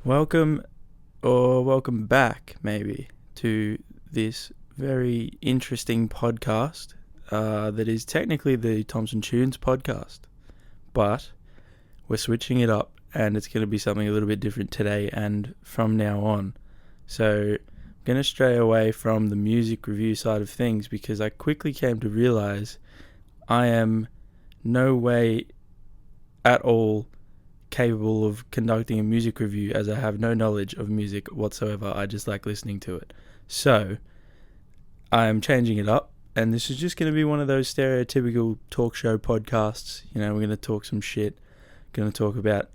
Welcome, or welcome back, maybe, to this very interesting podcast that is technically the Thompson Chunes podcast, but we're switching it up and it's going to be something a little bit different today and from now on. So I'm going to stray away from the music review side of things because I quickly came to realize I am no way at all capable of conducting a music review, as I have no knowledge of music whatsoever. I just like listening to it. So I'm changing it up, and this is just going to be one of those stereotypical talk show podcasts. You know, we're going to talk some shit, going to talk about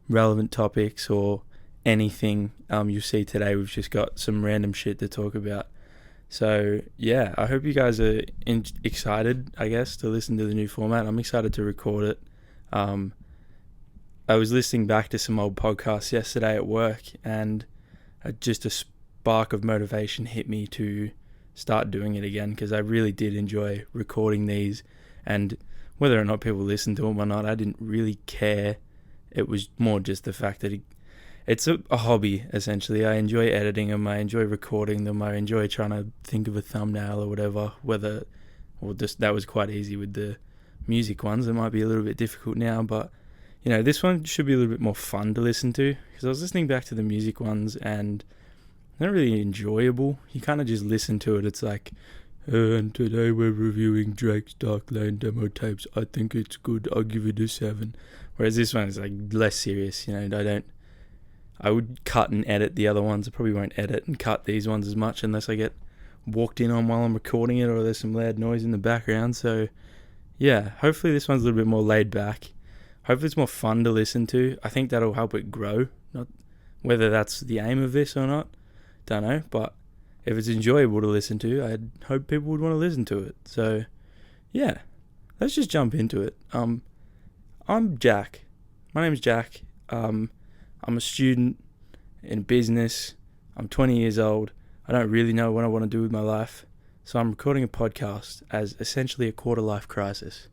relevant topics or anything you see today. We've just got some random shit to talk about. So yeah, I hope you guys are excited, I guess, to listen to the new format. I'm excited to record it. I was listening back to some old podcasts yesterday at work, and just a spark of motivation hit me to start doing it again, because I really did enjoy recording these, and whether or not people listen to them or not, I didn't really care. It was more just the fact that it's a hobby, essentially. I enjoy editing them, I enjoy recording them, I enjoy trying to think of a thumbnail or whatever, that was quite easy with the music ones. It might be a little bit difficult now, but you know, this one should be a little bit more fun to listen to, because I was listening back to the music ones and they're not really enjoyable. You kind of just listen to it. It's like, and today we're reviewing Drake's Dark Lane demo tapes. I think it's good. I'll give it a 7. Whereas this one is like less serious. You know, I would cut and edit the other ones. I probably won't edit and cut these ones as much unless I get walked in on while I'm recording it or there's some loud noise in the background. So yeah, hopefully this one's a little bit more laid back. Hopefully it's more fun to listen to. I think that'll help it grow. Not whether that's the aim of this or not, don't know. But if it's enjoyable to listen to, I'd hope people would want to listen to it. So, yeah, let's just jump into it. I'm Jack. My name's Jack. I'm a student in business. I'm 20 years old. I don't really know what I want to do with my life. So I'm recording a podcast as essentially a quarter-life crisis.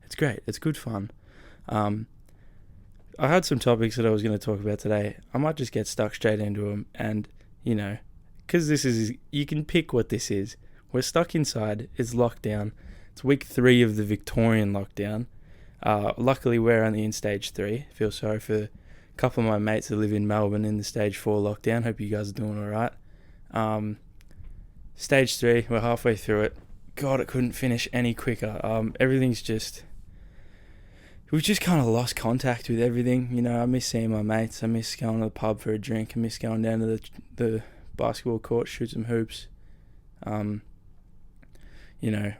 It's great. It's good fun. I had some topics that I was going to talk about today. I might just get stuck straight into them, and you know, because you can pick what this is. We're stuck inside. It's lockdown. It's week 3 of the Victorian lockdown. Luckily we're only in stage 3. Feel sorry for a couple of my mates that live in Melbourne in the stage 4 lockdown. Hope you guys are doing alright. Stage 3, we're halfway through it. God, it couldn't finish any quicker. We've just kind of lost contact with everything. You know, I miss seeing my mates. I miss going to the pub for a drink. I miss going down to the basketball court, shoot some hoops. You know,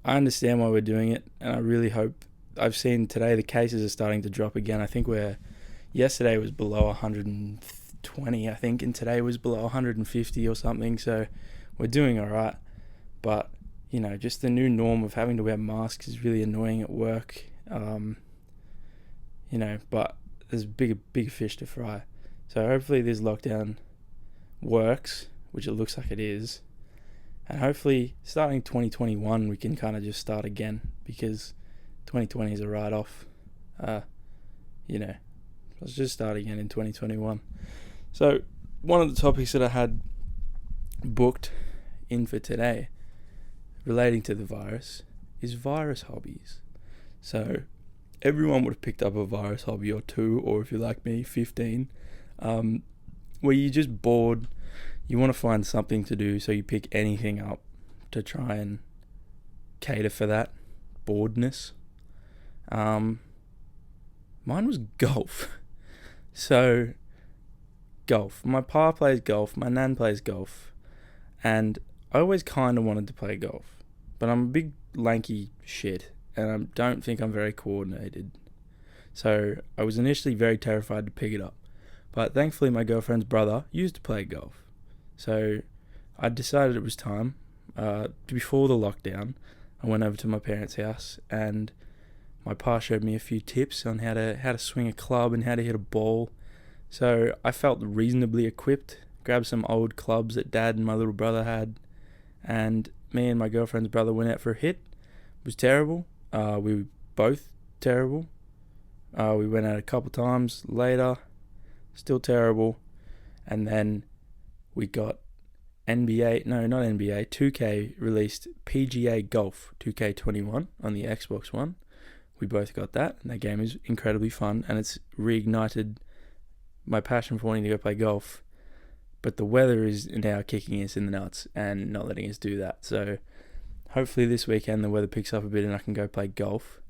I understand why we're doing it, and I really hope. I've seen today the cases are starting to drop again. I think yesterday was below 120, I think, and today was below 150 or something. So we're doing all right. But you know, just the new norm of having to wear masks is really annoying at work. You know, but there's bigger fish to fry. So hopefully this lockdown works, which it looks like it is. And hopefully starting 2021, we can kind of just start again, because 2020 is a write-off. You know, let's just start again in 2021. So one of the topics that I had booked in for today relating to the virus is virus hobbies. So everyone would have picked up a virus hobby or two, or if you're like me, 15, where you're just bored, you want to find something to do, so you pick anything up to try and cater for that boredness. Mine was golf. So golf. My pa plays golf, my nan plays golf, and I always kind of wanted to play golf, but I'm a big lanky shit, and I don't think I'm very coordinated. So I was initially very terrified to pick it up, but thankfully my girlfriend's brother used to play golf. So I decided it was time. Before the lockdown, I went over to my parents' house, and my pa showed me a few tips on how to swing a club and how to hit a ball. So I felt reasonably equipped. Grabbed some old clubs that Dad and my little brother had, and me and my girlfriend's brother went out for a hit. It was terrible. We were both terrible. We went out a couple times later. still terrible. And then we got NBA, no, not NBA, 2K released PGA Golf 2K21 on the Xbox One. We both got that, and that game is incredibly fun, and it's reignited my passion for wanting to go play golf. But the weather is now kicking us in the nuts and not letting us do that. So hopefully this weekend the weather picks up a bit and I can go play golf.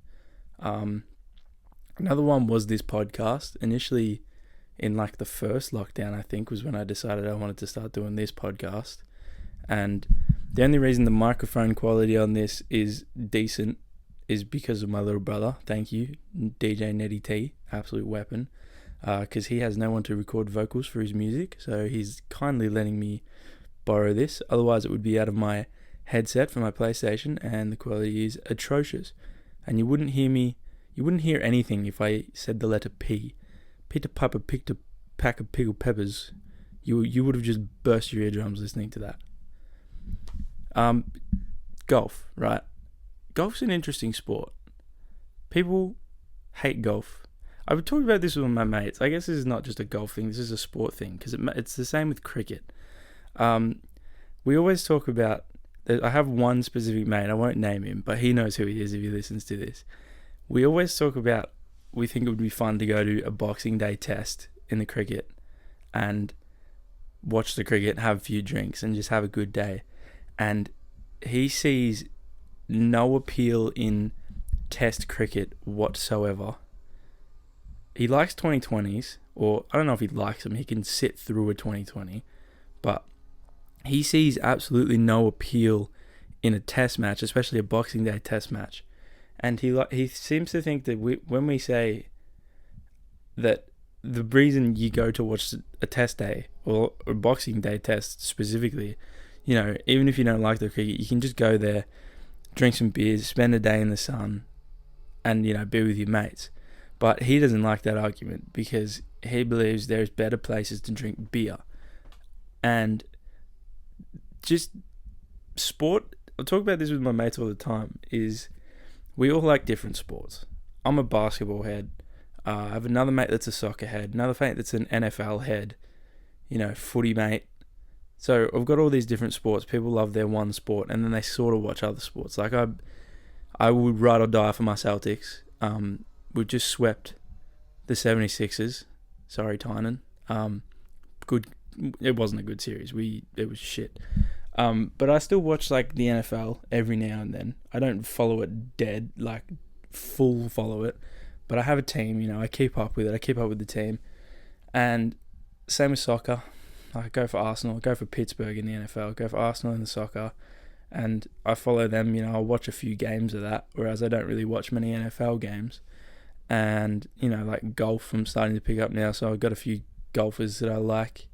Another one was this podcast. Initially, in like the first lockdown, I think, was when I decided I wanted to start doing this podcast. And the only reason the microphone quality on this is decent is because of my little brother. Thank you, DJ Netty T, absolute weapon. Because he has no one to record vocals for his music, so he's kindly letting me borrow this. Otherwise, it would be out of my headset for my PlayStation, and the quality is atrocious. And you wouldn't hear anything if I said the letter P. Peter Piper picked a pack of pickled peppers. You would have just burst your eardrums listening to that. Golf, right? Golf's an interesting sport. People hate golf. I've talked about this with my mates. I guess this is not just a golf thing. This is a sport thing, because it's the same with cricket. We always talk about... I have one specific mate. I won't name him, but he knows who he is if he listens to this. We always talk about... We think it would be fun to go to a Boxing Day test in the cricket and watch the cricket, have a few drinks, and just have a good day. And he sees no appeal in test cricket whatsoever. He likes 2020s, or I don't know if he likes them. He can sit through a 2020, but he sees absolutely no appeal in a test match, especially a Boxing Day test match. And he seems to think that when we say that the reason you go to watch a test day or a Boxing Day test specifically, even if you don't like the cricket, you can just go there, drink some beers, spend a day in the sun, and be with your mates. But he doesn't like that argument because he believes there's better places to drink beer. And just sport, I talk about this with my mates all the time, is we all like different sports. I'm a basketball head. I have another mate that's a soccer head. Another mate that's an NFL head. Footy mate. So I've got all these different sports. People love their one sport and then they sort of watch other sports. Like I would ride or die for my Celtics. We just swept the 76ers. Sorry, Tynan. Good. It wasn't a good series. It was shit. But I still watch like the NFL every now and then. I don't follow it dead, like full follow it. But I have a team, I keep up with it. I keep up with the team. And same with soccer. I go for Arsenal. I go for Pittsburgh in the NFL. I go for Arsenal in the soccer. And I follow them, I'll watch a few games of that. Whereas I don't really watch many NFL games. And, like golf, I'm starting to pick up now. So I've got a few golfers that I like.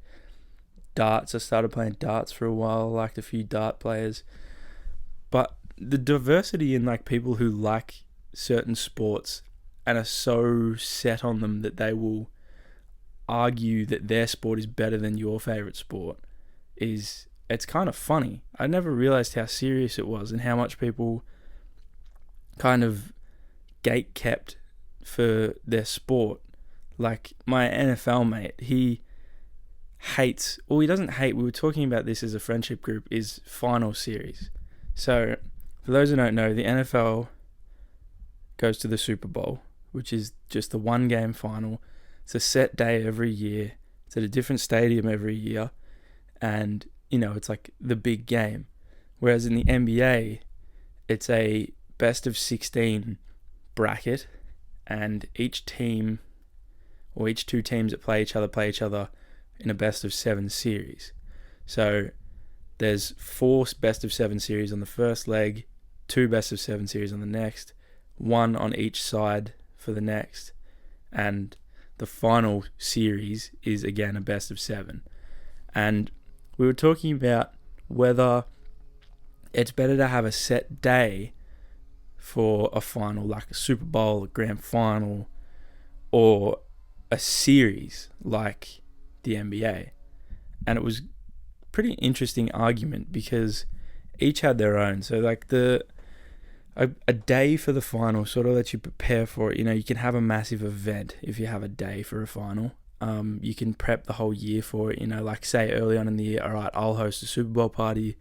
Darts, I started playing darts for a while. I liked a few dart players. But the diversity in like people who like certain sports and are so set on them that they will argue that their sport is better than your favourite sport it's kind of funny. I never realised how serious it was and how much people kind of gate-kept for their sport. Like my NFL mate, he hates, he doesn't hate, we were talking about this as a friendship group, is final series. So for those who don't know, the NFL goes to the Super Bowl, which is just the one game final. It's a set day every year. It's at a different stadium every year. And, it's like the big game. Whereas in the NBA, it's a best of 16 bracket. And each team, or each two teams that play each other in a best of 7 series. So there's 4 best of 7 series on the first leg, 2 best of 7 series on the next, 1 on each side for the next, and the final series is again a best of 7. And we were talking about whether it's better to have a set day for a final, like a Super Bowl, a grand final, or a series like the NBA. And it was pretty interesting argument because each had their own. So like a day for the final sort of lets you prepare for it. You can have a massive event if you have a day for a final. You can prep the whole year for it. Like say early on in the year, all right, I'll host a Super Bowl party.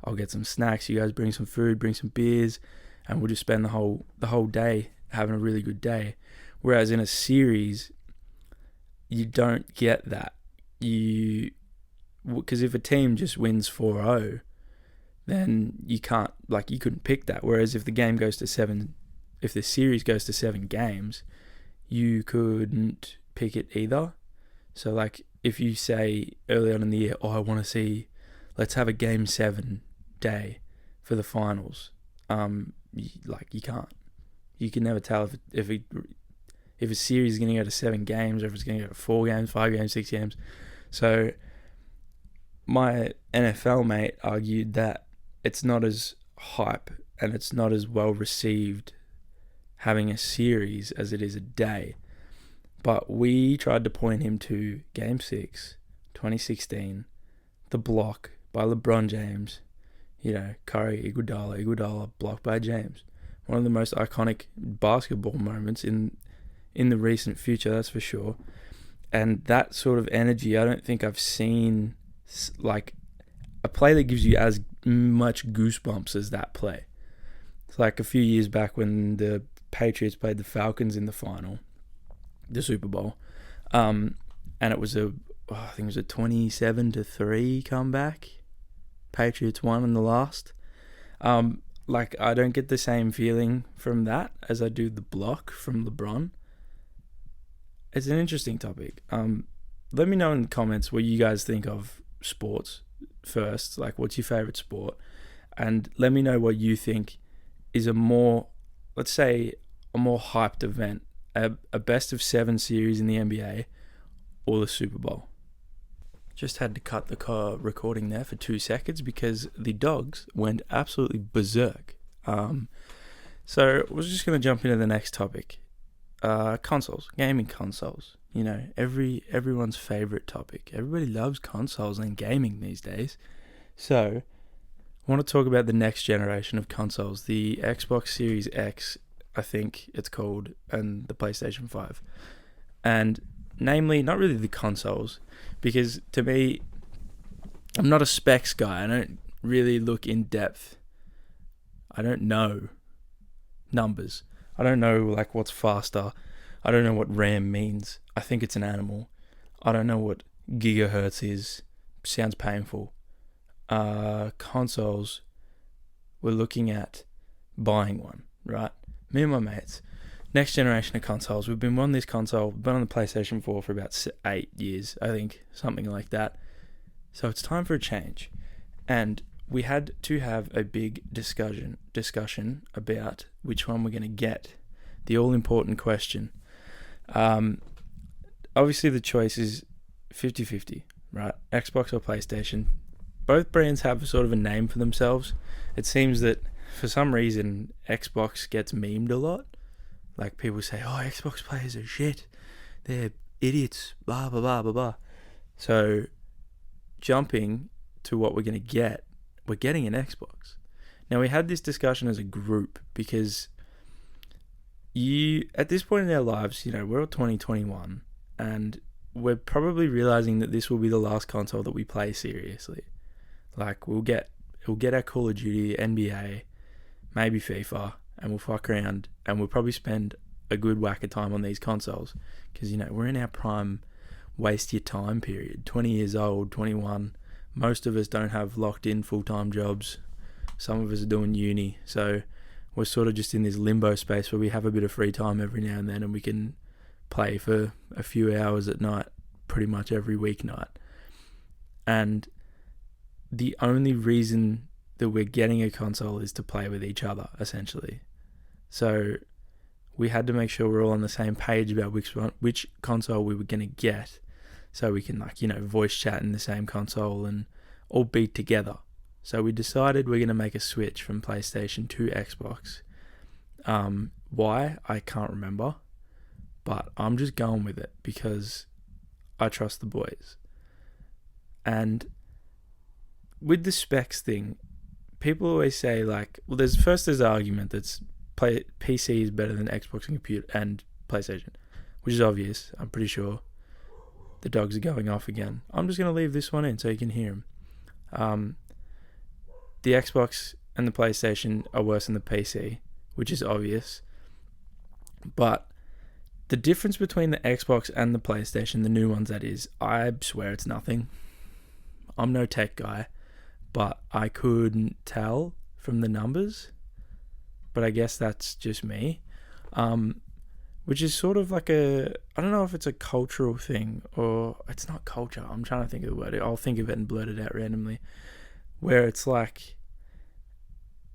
I'll get some snacks. You guys bring some food, bring some beers, and we'll just spend the whole day having a really good day. Whereas in a series, you don't get that. Because if a team just wins 4-0, then you couldn't pick that. Whereas if the series goes to 7 games, you couldn't pick it either. So like if you say early on in the year, let's have a game 7 day for the finals. You can't. You can never tell if a series is going to go to 7 games or if it's going to go to 4 games, 5 games, 6 games. So my NFL mate argued that it's not as hype and it's not as well received having a series as it is a day. But we tried to point him to Game 6, 2016, The Block by LeBron James. Curry, Iguodala, blocked by James. One of the most iconic basketball moments in the recent future, that's for sure. And that sort of energy, I don't think I've seen like a play that gives you as much goosebumps as that play. It's like a few years back when the Patriots played the Falcons in the final, the Super Bowl, and it was I think it was a 27-3 comeback. Patriots won in the last. I don't get the same feeling from that as I do the block from LeBron. It's an interesting topic. Let me know in the comments what you guys think of sports first. Like, what's your favorite sport? And let me know what you think is a more hyped event, a best of 7 series in the NBA or the Super Bowl. Just had to cut the recording there for 2 seconds because the dogs went absolutely berserk. So I was just going to jump into the next topic. Consoles, gaming consoles. Everyone's favorite topic. Everybody loves consoles and gaming these days. So I want to talk about the next generation of consoles, the Xbox Series X, I think it's called, and the PlayStation 5. And namely, not really the consoles, because to me, I'm not a specs guy. I don't really look in depth. I don't know numbers. I don't know what's faster. I don't know what RAM means. I think it's an animal. I don't know what gigahertz is. Sounds painful. Consoles, we're looking at buying one, right? Me and my mates. Next generation of consoles. We've been on this console, been on the PlayStation 4 for about 8 years, I think, something like that. So it's time for a change. And we had to have a big discussion about which one we're going to get. The all-important question. Obviously, the choice is 50-50, right? Xbox or PlayStation. Both brands have sort of a name for themselves. It seems that, for some reason, Xbox gets memed a lot. Like, people say, Xbox players are shit. They're idiots, blah, blah, blah, blah, blah. So, jumping to what we're going to get, we're getting an Xbox. Now, we had this discussion as a group because at this point in our lives, we're all 2021, and we're probably realizing that this will be the last console that we play seriously. Like, we'll get our Call of Duty, NBA, maybe FIFA, and we'll fuck around, and we'll probably spend a good whack of time on these consoles because, we're in our prime waste your time period. 20 years old, 21. Most of us don't have locked in full-time jobs. Some of us are doing uni. So we're sort of just in this limbo space where we have a bit of free time every now and then, and we can play for a few hours at night pretty much every weeknight. And the only reason that we're getting a console is to play with each other, essentially. So we had to make sure we're all on the same page about which console we were going to get, so we can voice chat in the same console and all be together. So we decided we're going to make a switch from PlayStation to Xbox. Why? I can't remember, but I'm just going with it because I trust the boys. And with the specs thing, people always say there's the argument that's PC is better than Xbox and computer and PlayStation, which is obvious, I'm pretty sure. the dogs are going off again. I'm just going to leave this one in so you can hear them. The Xbox and the PlayStation are worse than the PC, which is obvious. But the difference between the Xbox and the PlayStation, the new ones that is, I swear it's nothing. I'm no tech guy, but I couldn't tell from the numbers. But I guess that's just me. Which is sort of like I don't know if it's a cultural thing or it's not culture. I'm trying to think of the word. I'll think of it and blurt it out randomly. Where it's like,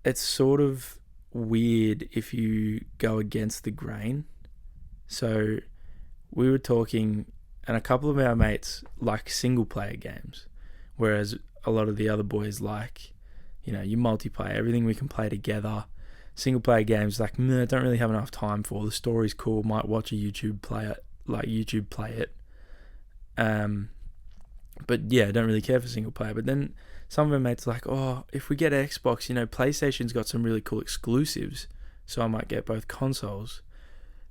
it's sort of weird if you go against the grain. So we were talking, and a couple of our mates like single player games, whereas a lot of the other boys like, you multiplayer, everything we can play together. Single player games, like, don't really have enough time for. The story's cool, might watch a YouTube play it. But yeah, I don't really care for single player. But then some of our mates are like, oh, if we get Xbox, PlayStation's got some really cool exclusives, so I might get both consoles.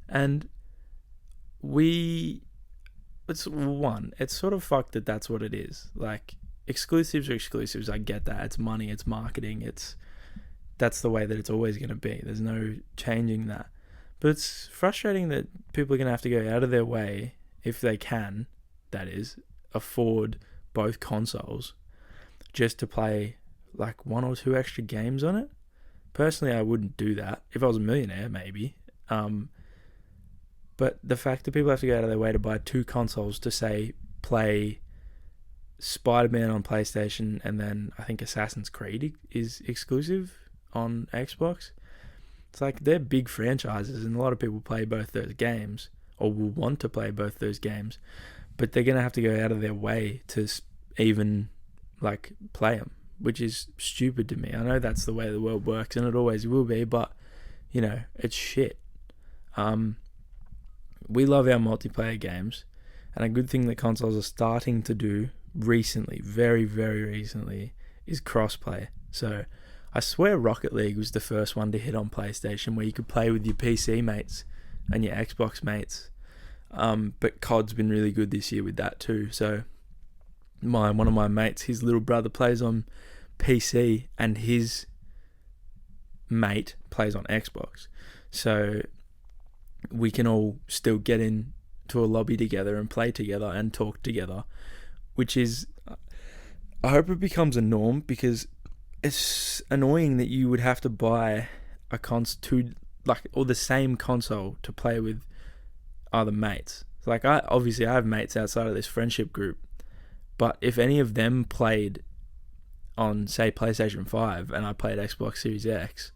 And it's sort of fucked that that's what it is. Like, exclusives are exclusives, I get that. It's money, it's marketing, that's the way that it's always going to be. There's no changing that. But it's frustrating that people are going to have to go out of their way, if they can, that is, afford both consoles, just to play like one or two extra games on it. Personally, I wouldn't do that. If I was a millionaire, maybe. But the fact that people have to go out of their way to buy two consoles to, say, play Spider-Man on PlayStation and then I think Assassin's Creed is exclusive on Xbox. It's like, they're big franchises and a lot of people play both those games or will want to play both those games, but they're going to have to go out of their way to even like play them, which is stupid to me. I know that's the way the world works and it always will be, but it's shit. We love our multiplayer games, and a good thing that consoles are starting to do recently, very, very recently, is crossplay. So I swear Rocket League was the first one to hit on PlayStation, where you could play with your PC mates and your Xbox mates. But COD's been really good this year with that too. So one of my mates, his little brother plays on PC and his mate plays on Xbox. So we can all still get into a lobby together and play together and talk together, which is, I hope it becomes a norm, because it's annoying that you would have to buy or the same console to play with other mates. Like, I have mates outside of this friendship group, but if any of them played on, say, PlayStation 5 and I played Xbox Series X,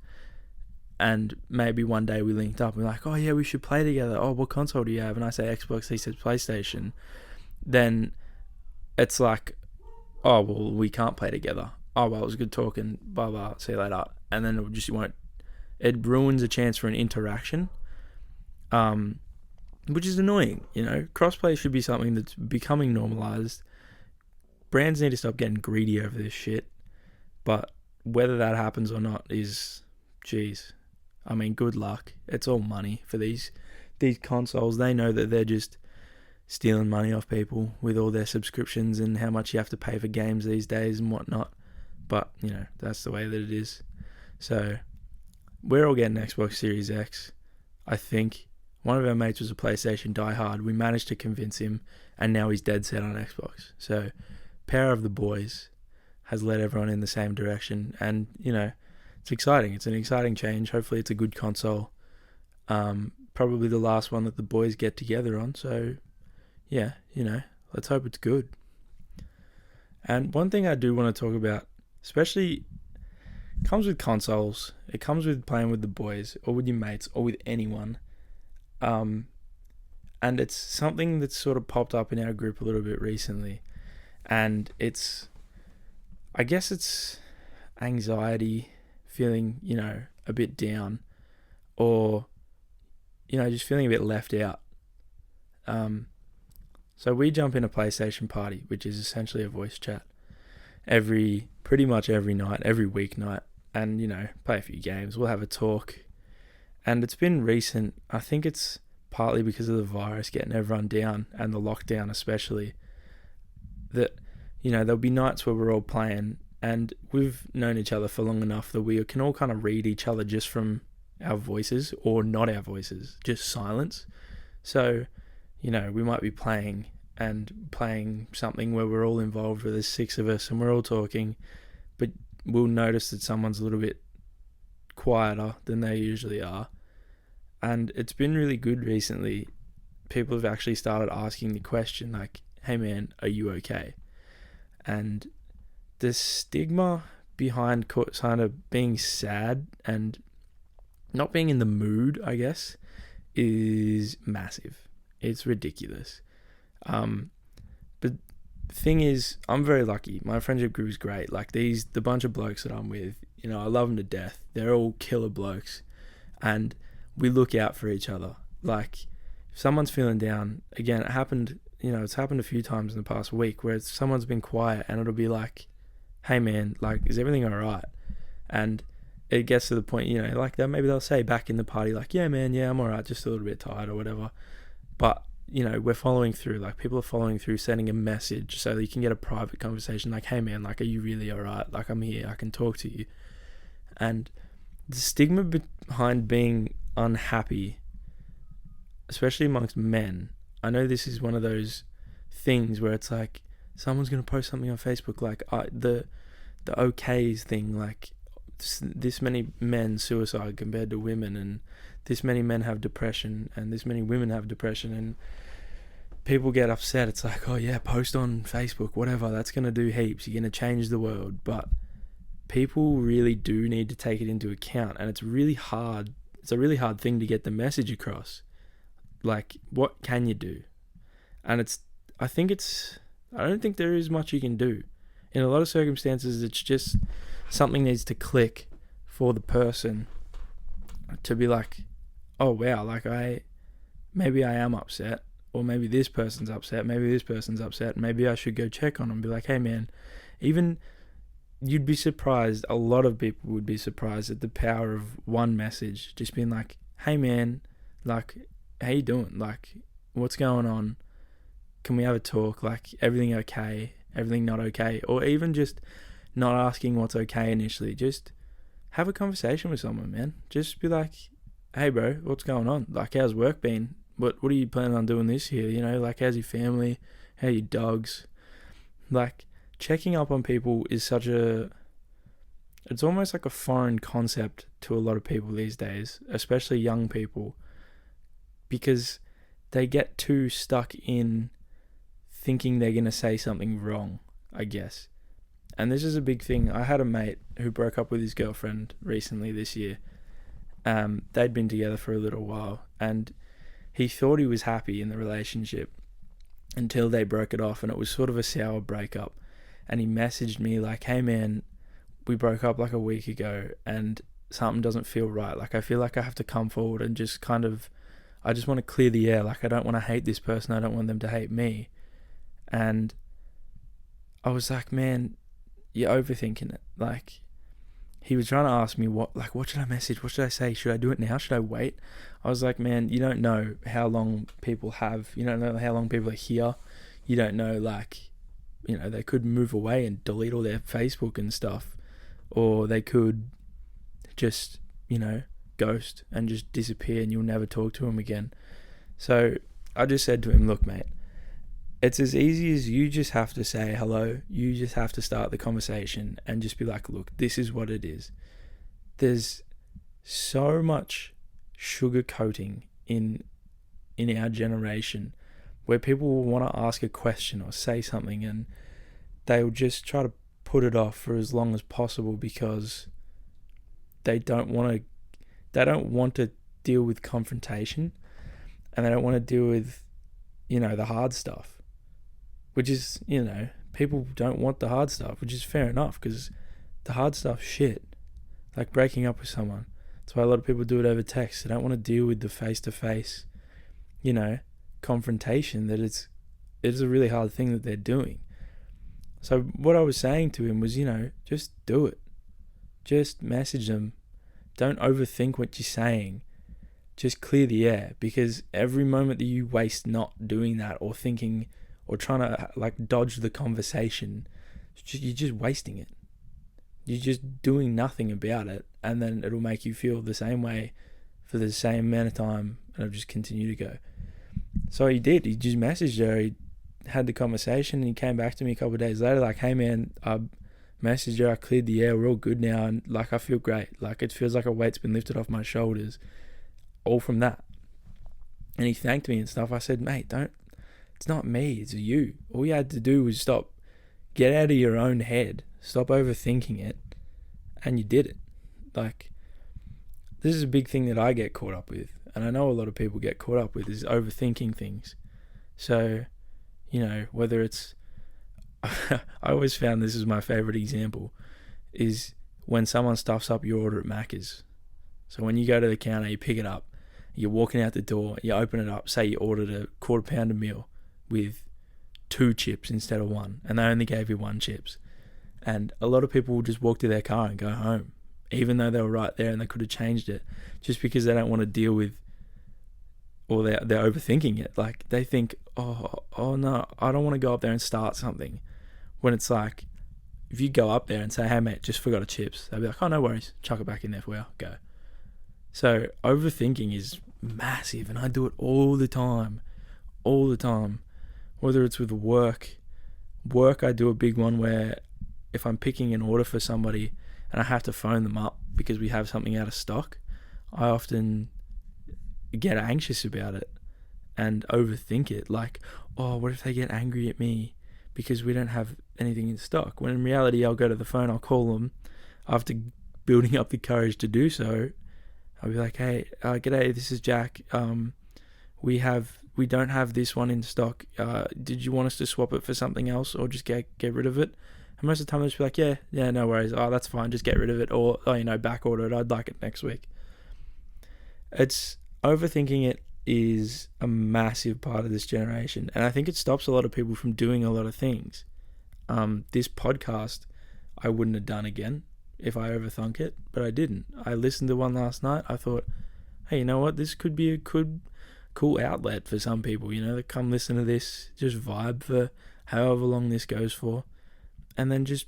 and maybe one day we linked up and we're like, oh yeah, we should play together. Oh, what console do you have? And I say Xbox, he says PlayStation. Then it's like, oh, well, we can't play together. Oh, well, it was good talking, blah, blah, see you later. And then it ruins a chance for an interaction, which is annoying. Crossplay should be something that's becoming normalized. Brands need to stop getting greedy over this shit. But whether that happens or not is, good luck. It's all money for these consoles. They know that they're just stealing money off people with all their subscriptions and how much you have to pay for games these days and whatnot. But, that's the way that it is. So, we're all getting Xbox Series X. I think one of our mates was a PlayStation diehard. We managed to convince him, and now he's dead set on Xbox. So, power of the boys has led everyone in the same direction. And, it's exciting. It's an exciting change. Hopefully it's a good console. Probably the last one that the boys get together on. So, yeah, let's hope it's good. And one thing I do want to talk about, especially, comes with consoles. It comes with playing with the boys or with your mates or with anyone. And it's something that's sort of popped up in our group a little bit recently. And I guess it's anxiety, feeling, a bit down, or, just feeling a bit left out. So we jump in a PlayStation party, which is essentially a voice chat, pretty much every night, every weeknight, and, play a few games. We'll have a talk. And it's been recent. I think it's partly because of the virus getting everyone down and the lockdown especially, that, there'll be nights where we're all playing and we've known each other for long enough that we can all kind of read each other just from our voices, or not our voices, just silence. So, we might be playing something where we're all involved, where there's 6 of us and we're all talking, but we'll notice that someone's a little bit quieter than they usually are. And it's been really good recently. People have actually started asking the question like, hey man, are you okay? And the stigma behind kind of being sad and not being in the mood, I guess, is massive. It's ridiculous. But the thing is, I'm very lucky. My friendship group is great. Like the bunch of blokes that I'm with, I love them to death. They're all killer blokes. And we look out for each other. Like, if someone's feeling down, again, it happened, it's happened a few times in the past week where someone's been quiet and it'll be like, hey man, like, is everything all right? And it gets to the point, like that, maybe they'll say back in the party, like, yeah man, yeah, I'm all right, just a little bit tired or whatever. But, we're following through, like people are following through, sending a message so that you can get a private conversation like, hey man, like, are you really all right? Like, I'm here, I can talk to you. And the stigma behind being unhappy, especially amongst men, I know this is one of those things where it's like someone's going to post something on Facebook like the okays thing, like this many men suicide compared to women, and this many men have depression and this many women have depression, and people get upset. It's like, oh yeah, post on Facebook, whatever, that's going to do heaps, you're going to change the world. But people really do need to take it into account, and it's really hard. It's a really hard thing to get the message across. Like, what can you do? And I don't think there is much you can do. In a lot of circumstances, it's just something needs to click for the person to be like, oh wow, like maybe I am upset, or maybe this person's upset, maybe I should go check on them, be like, hey man, even you'd be surprised, a lot of people would be surprised at the power of one message, just being like, hey man, like, how you doing? Like, what's going on? Can we have a talk? Like, everything okay? Everything not okay? Or even just not asking what's okay initially. Just have a conversation with someone, man. Just be like, hey bro, what's going on? Like, how's work been? What are you planning on doing this year? Like, how's your family? How are your dogs? Like, checking up on people is it's almost like a foreign concept to a lot of people these days, especially young people, because they get too stuck in thinking they're going to say something wrong, I guess. And this is a big thing. I had a mate who broke up with his girlfriend recently this year. They'd been together for a little while, and he thought he was happy in the relationship until they broke it off, and it was sort of a sour breakup. And he messaged me like, hey man, we broke up like a week ago and something doesn't feel right. Like, I feel like I have to come forward and just I just want to clear the air. Like, I don't want to hate this person. I don't want them to hate me. And I was like, man, you're overthinking it. Like, he was trying to ask me what should I message? What should I say? Should I do it now? Should I wait? I was like, man, you don't know how long people have. You don't know how long people are here. You don't know, like, they could move away and delete all their Facebook and stuff. Or they could just, ghost and just disappear and you'll never talk to them again. So I just said to him, look, mate, it's as easy as you just have to say hello. You just have to start the conversation and just be like, look, this is what it is. There's so much sugarcoating in our generation where people will want to ask a question or say something and they'll just try to put it off for as long as possible because they don't want to deal with confrontation, and they don't want to deal with, the hard stuff, which is, people don't want the hard stuff, which is fair enough because the hard stuff's shit, like breaking up with someone. That's why a lot of people do it over text. They don't want to deal with the face-to-face, confrontation that it's a really hard thing that they're doing. So what I was saying to him was, just do it. Just message them. Don't overthink what you're saying. just clear the air, because every moment that you waste not doing that or thinking or trying to like dodge the conversation, you're just wasting it. You're just doing nothing about it, and then it'll make you feel the same way for the same amount of time, and it'll just continue to go. So he did. He just messaged her. He had the conversation, and he came back to me a couple of days later like, hey man, I messaged her, I cleared the air, we're all good now, and like I feel great. Like it feels like a weight's been lifted off my shoulders, all from that. And he thanked me and stuff. I said, mate, it's not me, it's you. All you had to do was get out of your own head, stop overthinking it, and you did it. Like, this is a big thing that I get caught up with, and I know a lot of people get caught up with, is overthinking things. So, whether it's, I always found this is my favorite example, is when someone stuffs up your order at Macca's. So when you go to the counter, you pick it up, you're walking out the door, you open it up, say you ordered a quarter pounder meal with 2 chips instead of 1, and they only gave you 1 chips. And a lot of people will just walk to their car and go home, even though they were right there and they could have changed it, just because they don't want to deal with, or they're overthinking it. Like they think, oh no, I don't want to go up there and start something. When it's like, if you go up there and say, hey mate, just forgot a chips, they'll be like, oh no worries, chuck it back in there for you, go. So overthinking is massive, and I do it all the time. Whether it's with work, I do a big one where if I'm picking an order for somebody and I have to phone them up because we have something out of stock, I often get anxious about it and overthink it. Like, oh, what if they get angry at me because we don't have anything in stock? When in reality, I'll go to the phone, I'll call them after building up the courage to do so. I'll be like, hey, g'day, this is Jack. We don't have this one in stock. Did you want us to swap it for something else, or just get rid of it? And most of the time they'll just be like, yeah, no worries. Oh, that's fine. Just get rid of it. Or, back order it. I'd like it next week. It's overthinking it is a massive part of this generation. And I think it stops a lot of people from doing a lot of things. This podcast, I wouldn't have done again if I overthunk it, but I didn't. I listened to one last night. I thought, hey, you know what? This could be a cool outlet for some people, that come listen to this, just vibe for however long this goes for. And then just,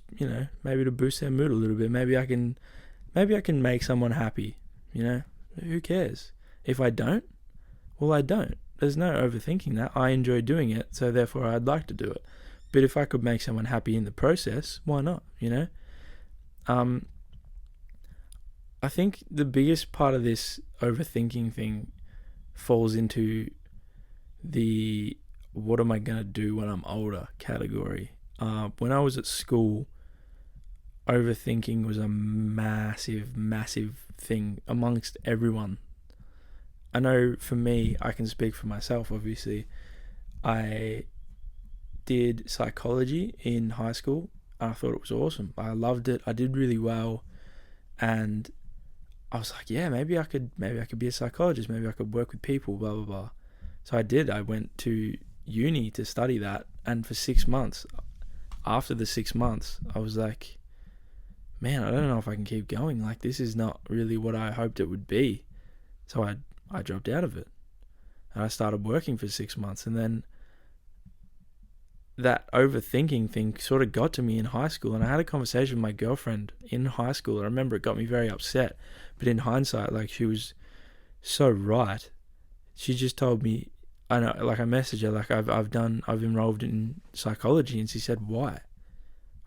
maybe to boost their mood a little bit. Maybe I can make someone happy, who cares? If I don't, well, I don't. There's no overthinking that. I enjoy doing it, so therefore I'd like to do it. But if I could make someone happy in the process, why not, I think the biggest part of this overthinking thing falls into the what am I going to do when I'm older category. When I was at school, overthinking was a massive thing amongst everyone. I know for me, I can speak for myself, obviously. I did psychology in high school. I thought it was awesome. I loved it. I did really well. And I was like, yeah, maybe I could be a psychologist. Maybe I could work with people, blah, blah, blah. So I did. I went to uni to study that. And for 6 months, after the 6 months, I was like, man, I don't know if I can keep going. Like, this is not really what I hoped it would be. So I dropped out of it. And I started working for 6 months. And then that overthinking thing sort of got to me in high school. And I had a conversation with my girlfriend in high school. I remember it got me very upset. But in hindsight, like, she was so right. She just told me, I know, like, I messaged her, like, I've enrolled in psychology. And she said, why?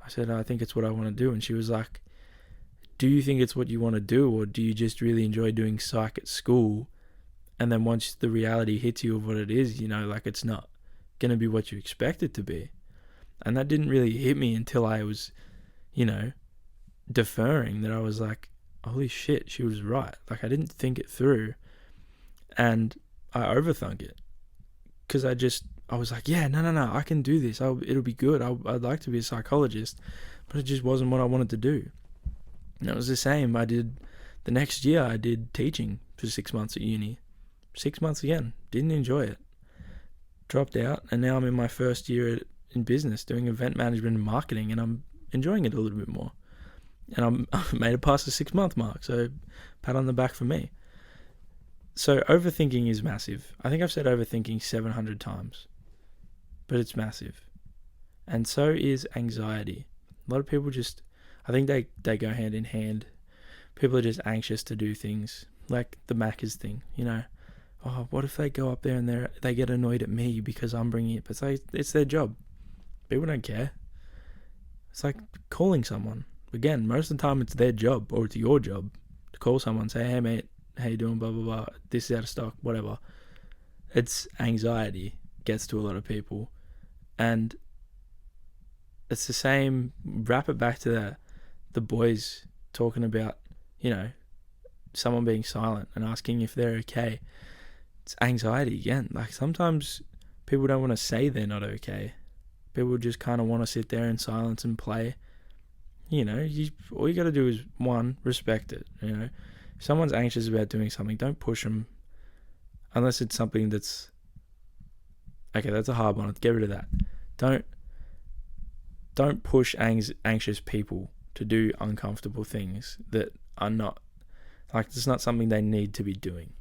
I said, I think it's what I want to do. And she was like, do you think it's what you want to do, or do you just really enjoy doing psych at school? And then once the reality hits you of what it is, like, it's not going to be what you expect it to be. And that didn't really hit me until I was, deferring, that I was like, holy shit, she was right. Like, I didn't think it through, and I overthunk it. Because I was like, yeah, no, I can do this. It'll be good. I'd like to be a psychologist, but it just wasn't what I wanted to do. And it was the same. The next year I did teaching for 6 months at uni. 6 months again. Didn't enjoy it. Dropped out, and now I'm in my first year in business doing event management and marketing, and I'm enjoying it a little bit more. And I made it past the 6 month mark, so pat on the back for me. So overthinking is massive. I think I've said overthinking 700 times, but it's massive. And so is anxiety. A lot of people just, I think they go hand in hand. People are just anxious to do things, like the Macca's thing, Oh, what if they go up there and they get annoyed at me because I'm bringing it? But it's like, it's their job. People don't care. It's like calling someone. Again, most of the time it's their job, or it's your job to call someone, say, hey mate, how you doing, blah, blah, blah, this is out of stock, whatever. It's anxiety gets to a lot of people. And it's the same, wrap it back to the boys talking about, someone being silent and asking if they're okay. It's anxiety again. Like, sometimes people don't want to say they're not okay. People just kind of want to sit there in silence and play. All you got to do is, one, respect it. If someone's anxious about doing something, don't push them, unless it's something that's, okay, that's a hard one. Get rid of that. Don't push anxious people to do uncomfortable things that are not, like, it's not something they need to be doing.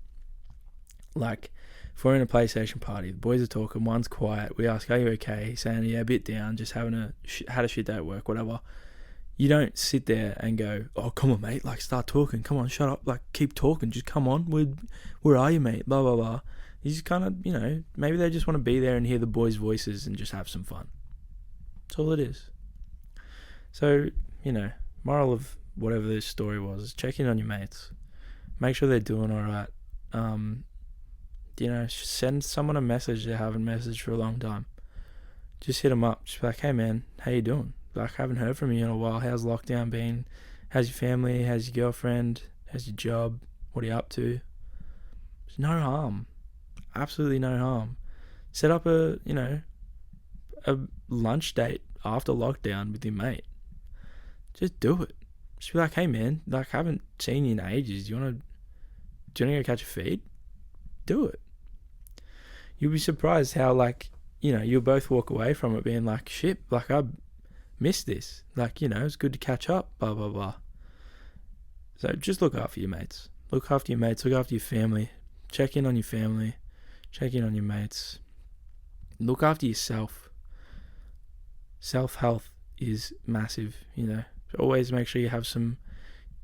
Like, if we're in a PlayStation party, the boys are talking, one's quiet, we ask, are you okay? He's saying, yeah, a bit down, just had a shit day at work, whatever. You don't sit there and go, oh, come on, mate, like, start talking, come on, shut up, like, keep talking, just come on, where are you, mate, blah, blah, blah. You just kind of, maybe they just want to be there and hear the boys' voices and just have some fun. That's all it is. So, moral of whatever this story was, check in on your mates. Make sure they're doing all right. Send someone a message they haven't messaged for a long time. Just hit them up. Just be like, hey man, how you doing? Like, I haven't heard from you in a while. How's lockdown been? How's your family? How's your girlfriend? How's your job? What are you up to? There's no harm. Absolutely no harm. Set up a lunch date after lockdown with your mate. Just do it. Just be like, hey man, like, I haven't seen you in ages. Do you want to go catch a feed? Do it. You'll be surprised how, like, you'll both walk away from it being like, shit, like, I missed this. Like, it's good to catch up, blah, blah, blah. So just look after your mates. Look after your mates. Look after your family. Check in on your family. Check in on your mates. Look after yourself. Self-health is massive, Always make sure you have some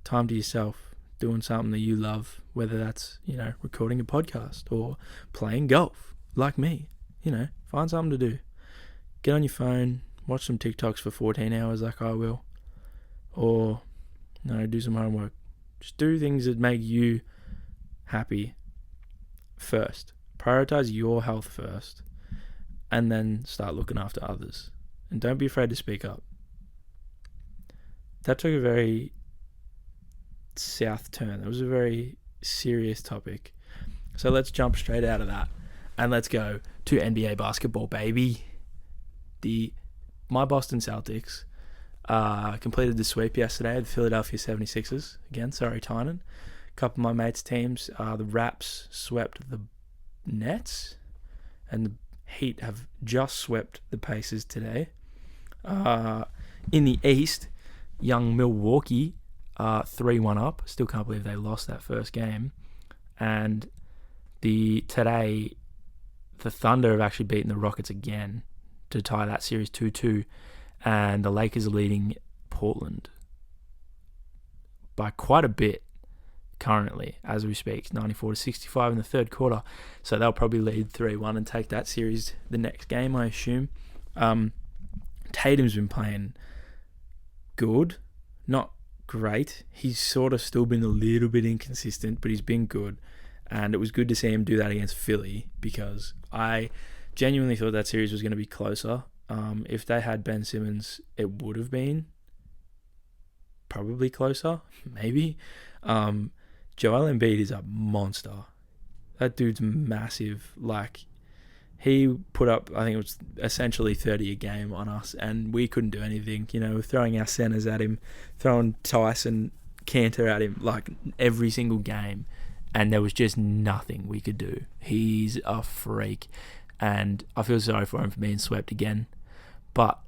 time to yourself, doing something that you love, whether that's, recording a podcast or playing golf, like me. Find something to do. Get on your phone, watch some TikToks for 14 hours like I will. Or, do some homework. Just do things that make you happy first. Prioritize your health first, and then start looking after others. And don't be afraid to speak up. That took a very south turn. It was a very serious topic. So let's jump straight out of that and let's go to NBA basketball, baby. My Boston Celtics completed the sweep yesterday of the Philadelphia 76ers. Again, sorry, Tynan. A couple of my mates' teams, the Raps swept the Nets, and the Heat have just swept the Pacers today. In the East, young Milwaukee 3-1 up. Still can't believe they lost that first game. And today, the Thunder have actually beaten the Rockets again to tie that series 2-2. And the Lakers are leading Portland by quite a bit currently, as we speak, 94-65 in the third quarter. So they'll probably lead 3-1 and take that series the next game, I assume. Tatum's been playing good, not great. He's sort of still been a little bit inconsistent, but he's been good. And it was good to see him do that against Philly, because I genuinely thought that series was going to be closer. If they had Ben Simmons, it would have been probably closer, maybe. Joel Embiid is a monster. That dude's massive. Like, he put up, I think it was essentially 30 a game on us, and we couldn't do anything. We're throwing our centers at him, throwing Tyson Cantor at him, like, every single game, and there was just nothing we could do. He's a freak, and I feel sorry for him for being swept again. But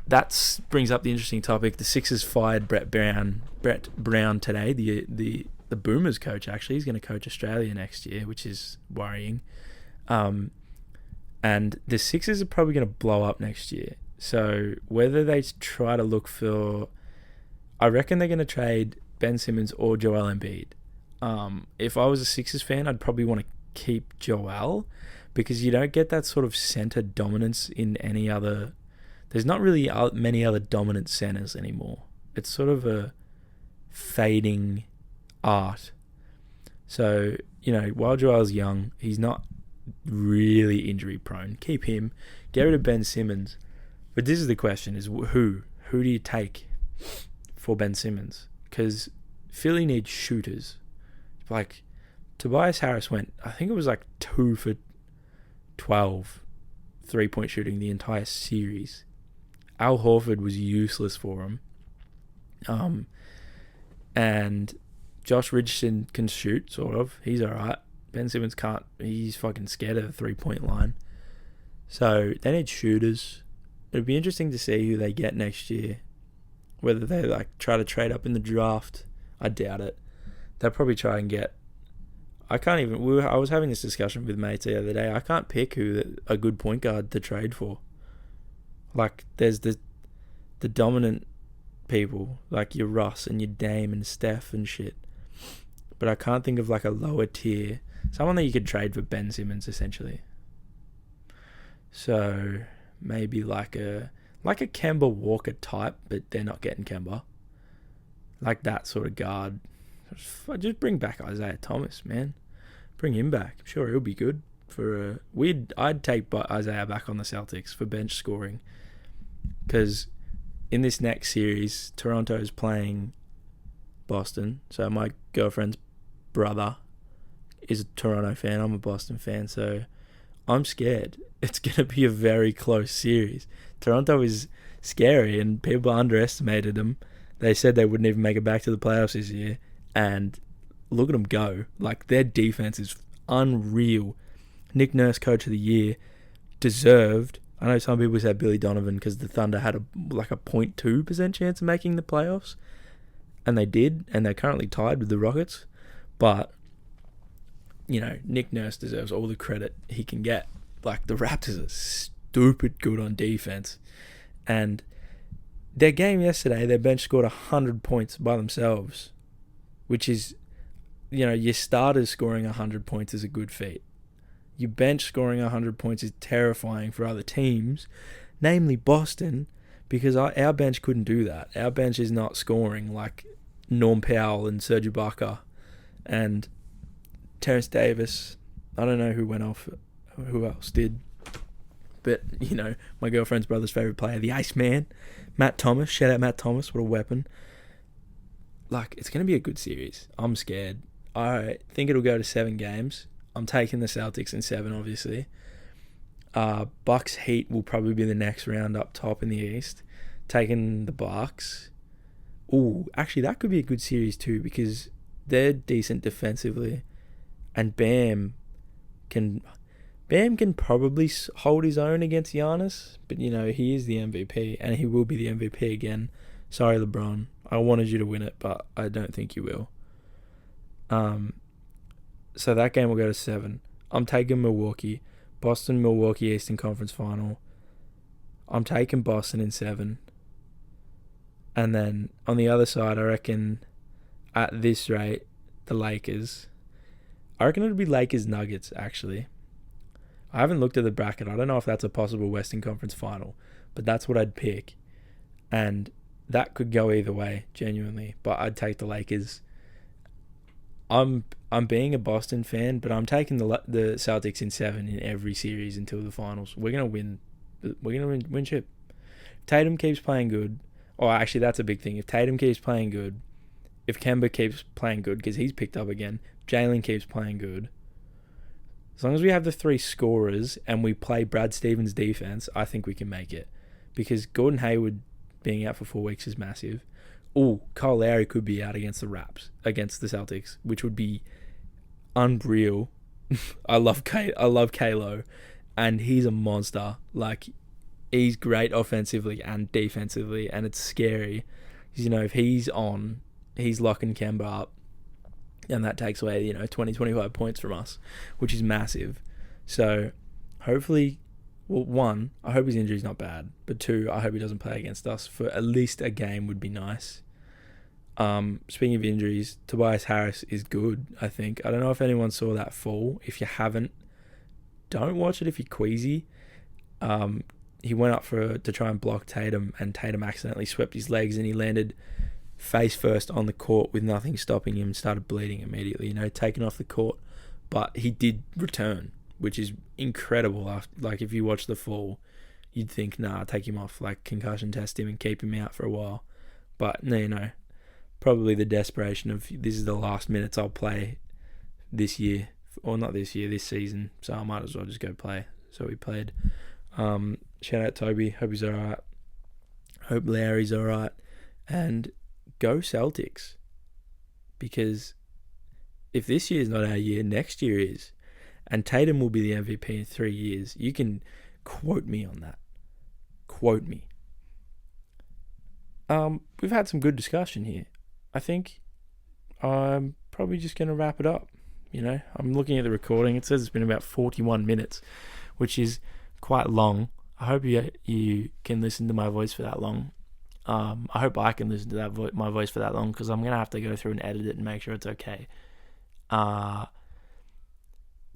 that brings up the interesting topic. The Sixers fired Brett Brown today, the the Boomers coach, actually. He's going to coach Australia next year, which is worrying. And the Sixers are probably going to blow up next year. So whether they try to look for... I reckon they're going to trade Ben Simmons or Joel Embiid. If I was a Sixers fan, I'd probably want to keep Joel, because you don't get that sort of center dominance in any other... There's not really many other dominant centers anymore. It's sort of a fading art. So, while Joel's young, he's not really injury prone. Keep him. Get rid of Ben Simmons. But this is the question, is who? Who do you take for Ben Simmons? Because Philly needs shooters. Like, Tobias Harris went, I think it was like 2 for 12 3-point shooting the entire series. Al Horford was useless for him. And Josh Richardson can shoot, sort of. He's alright. Ben Simmons can't. He's fucking scared of the 3-point line. So they need shooters. It'll be interesting to see who they get next year. Whether they try to trade up in the draft. I doubt it. They'll probably try and get... I was having this discussion with mates the other day. I can't pick who a good point guard to trade for. There's the dominant people, like your Russ and your Dame and Steph and shit. But I can't think of a lower tier. Someone that you could trade for Ben Simmons, essentially. So maybe like a Kemba Walker type, but they're not getting Kemba. Like that sort of guard. Just bring back Isaiah Thomas, man. Bring him back. I'm sure he'll be good for I'd take Isaiah back on the Celtics for bench scoring, because in this next series, Toronto is playing Boston. So my girlfriend's brother is a Toronto fan. I'm a Boston fan, so I'm scared. It's going to be a very close series. Toronto is scary, and people underestimated them. They said they wouldn't even make it back to the playoffs this year, and look at them go. Their defense is unreal. Nick Nurse, Coach of the Year, deserved. I know some people said Billy Donovan because the Thunder had a 0.2% chance of making the playoffs, and they did, and they're currently tied with the Rockets. But Nick Nurse deserves all the credit he can get. The Raptors are stupid good on defense, and their game yesterday, their bench scored 100 points by themselves, which is, your starters scoring 100 points is a good feat. Your bench scoring 100 points is terrifying for other teams, namely Boston, because our bench couldn't do that. Our bench is not scoring like Norm Powell and Serge Ibaka and Terrence Davis. I don't know who went off, who else did. But, my girlfriend's brother's favourite player, the Iceman, Matt Thomas. Shout out Matt Thomas, what a weapon. It's going to be a good series. I'm scared. I think it'll go to 7 games. I'm taking the Celtics in 7, obviously. Bucks Heat will probably be the next round up top in the East. Taking the Bucks. Ooh, actually, that could be a good series too, because they're decent defensively. And Bam can probably hold his own against Giannis, but he is the MVP, and he will be the MVP again. Sorry, LeBron. I wanted you to win it, but I don't think you will. So that game will go to 7. I'm taking Milwaukee. Boston, Milwaukee, Eastern Conference Final. I'm taking Boston in 7. And then on the other side, I reckon at this rate, the Lakers. I reckon it'll be Lakers Nuggets, actually. I haven't looked at the bracket. I don't know if that's a possible Western Conference Final, but that's what I'd pick. And that could go either way, genuinely. But I'd take the Lakers. I'm being a Boston fan, but I'm taking the Celtics in 7 in every series until the finals. We're gonna win. We're gonna win chip. Tatum keeps playing good. Oh, actually, that's a big thing. If Tatum keeps playing good, if Kemba keeps playing good, because he's picked up again, Jalen keeps playing good. As long as we have the 3 scorers and we play Brad Stevens' defense, I think we can make it. Because Gordon Hayward being out for 4 weeks is massive. Oh, Kyle Lowry could be out against the Celtics, which would be unreal. I love Kalo, and he's a monster. He's great offensively and defensively, and it's scary. If he's on, he's locking Kemba up. And that takes away, 20, 25 points from us, which is massive. So hopefully, well, one, I hope his injury's not bad. But two, I hope he doesn't play against us for at least a game would be nice. Speaking of injuries, Tobias Harris is good, I think. I don't know if anyone saw that fall. If you haven't, don't watch it if you're queasy. He went up to try and block Tatum, and Tatum accidentally swept his legs, and he landed face first on the court with nothing stopping him, started bleeding immediately, taken off the court. But he did return, which is incredible. Like, if you watch the fall, you'd think, take him off, like, concussion test him and keep him out for a while. But, no, probably the desperation of, this is the last minutes I'll play this year, or not this year, this season, so I might as well just go play. So we played. Shout out Toby, hope he's alright. Hope Larry's alright. And go Celtics. Because if this year's not our year, next year is. And Tatum will be the MVP in 3 years. You can quote me on that. Quote me. We've had some good discussion here. I think I'm probably just going to wrap it up. I'm looking at the recording. It says it's been about 41 minutes, which is quite long. I hope you can listen to my voice for that long. I hope I can listen to my voice for that long, because I'm going to have to go through and edit it and make sure it's okay.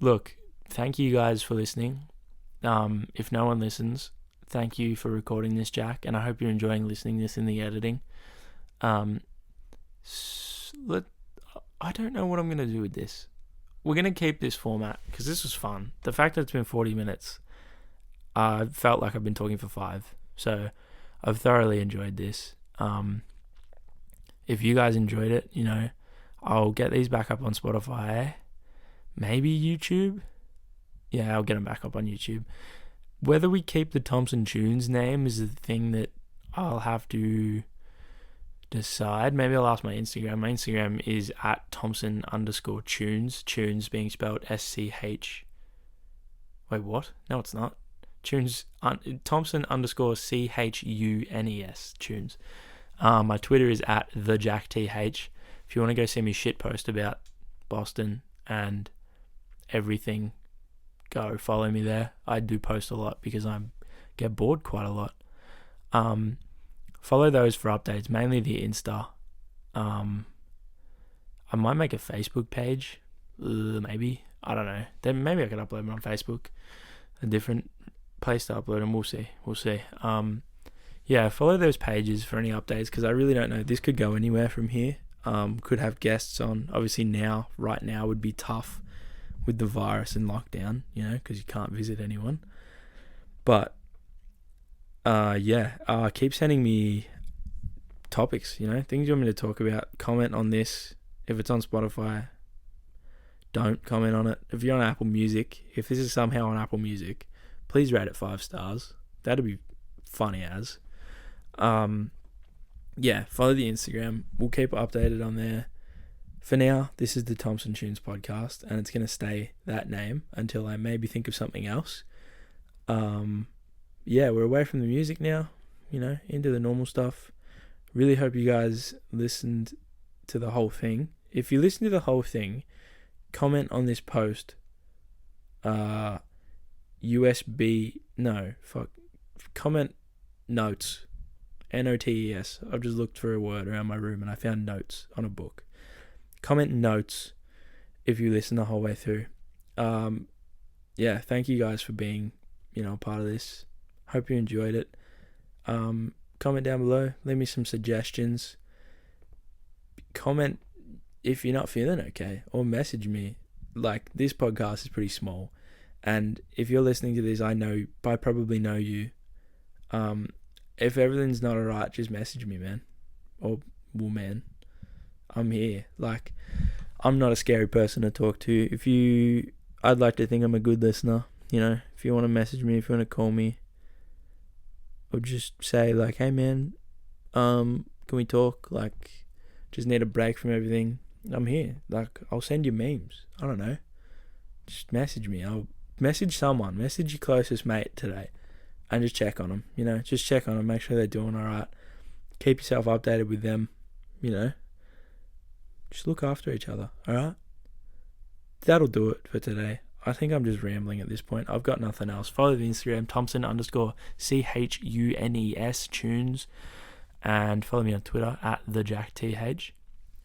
Look, thank you guys for listening. If no one listens, thank you for recording this, Jack, and I hope you're enjoying listening this in the editing. I don't know what I'm going to do with this. We're going to keep this format, because this was fun. The fact that it's been 40 minutes, I felt like I've been talking for 5. So I've thoroughly enjoyed this. If you guys enjoyed it, I'll get these back up on Spotify. Maybe YouTube. Yeah, I'll get them back up on YouTube. Whether we keep the Thompson Chunes name is the thing that I'll have to decide. Maybe I'll ask my Instagram. My Instagram is at Thompson_Chunes. Chunes being spelled SCH. Wait, what? No, it's not. Chunes, Thompson_CHUNES. Chunes. My Twitter is at TheJackTH. If you want to go see me shitpost about Boston and everything, go follow me there. I do post a lot because I get bored quite a lot. Follow those for updates, mainly the Insta. I might make a Facebook page, maybe. I don't know. Then maybe I could upload them on Facebook. A different place to upload them. We'll see. Yeah, follow those pages for any updates, because I really don't know. This could go anywhere from here. Could have guests on. Obviously right now would be tough with the virus and lockdown, because you can't visit anyone. But keep sending me topics, things you want me to talk about. Comment on this. If it's on Spotify, don't comment on it. If you're on Apple Music, if this is somehow on Apple Music, please rate it 5 stars. That'd be funny as. Follow the Instagram. We'll keep it updated on there. For now, this is the Thompson Chunes podcast, and it's going to stay that name until I maybe think of something else. We're away from the music now, into the normal stuff. Really hope you guys listened to the whole thing. If you listen to the whole thing, comment on this post. Comment notes. NOTES. I've just looked for a word around my room and I found notes on a book. Comment notes if you listen the whole way through. Thank you guys for being, part of this. Hope you enjoyed it. Comment down below. Leave me some suggestions. Comment if you're not feeling okay, or message me. Like, this podcast is pretty small, and if you're listening to this, I probably know you. If everything's not alright, just message me, man, or woman. I'm here. Like, I'm not a scary person to talk to. I'd like to think I'm a good listener. If you want to message me, if you want to call me, or just say like, hey man, can we talk? Like, just need a break from everything. I'm here. Like, I'll send you memes. I don't know. Just message me. I'll message someone. Message your closest mate today, and just check on them. Just check on them. Make sure they're doing all right. Keep yourself updated with them. just look after each other, alright? That'll do it for today. I think I'm just rambling at this point. I've got nothing else. Follow the Instagram, Thompson_CHUNES Chunes, and follow me on Twitter at TheJackTH.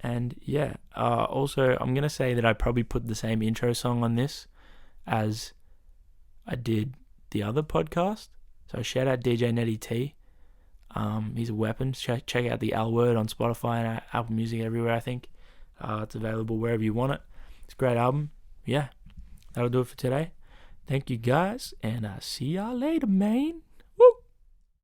And yeah, also I'm going to say that I probably put the same intro song on this as I did the other podcast. So shout out DJ Netty T. He's a weapon. Check out the L Word on Spotify and Apple Music everywhere, I think. It's available wherever you want it. It's a great album. Yeah, that'll do it for today. Thank you guys, and I'll see y'all later, man.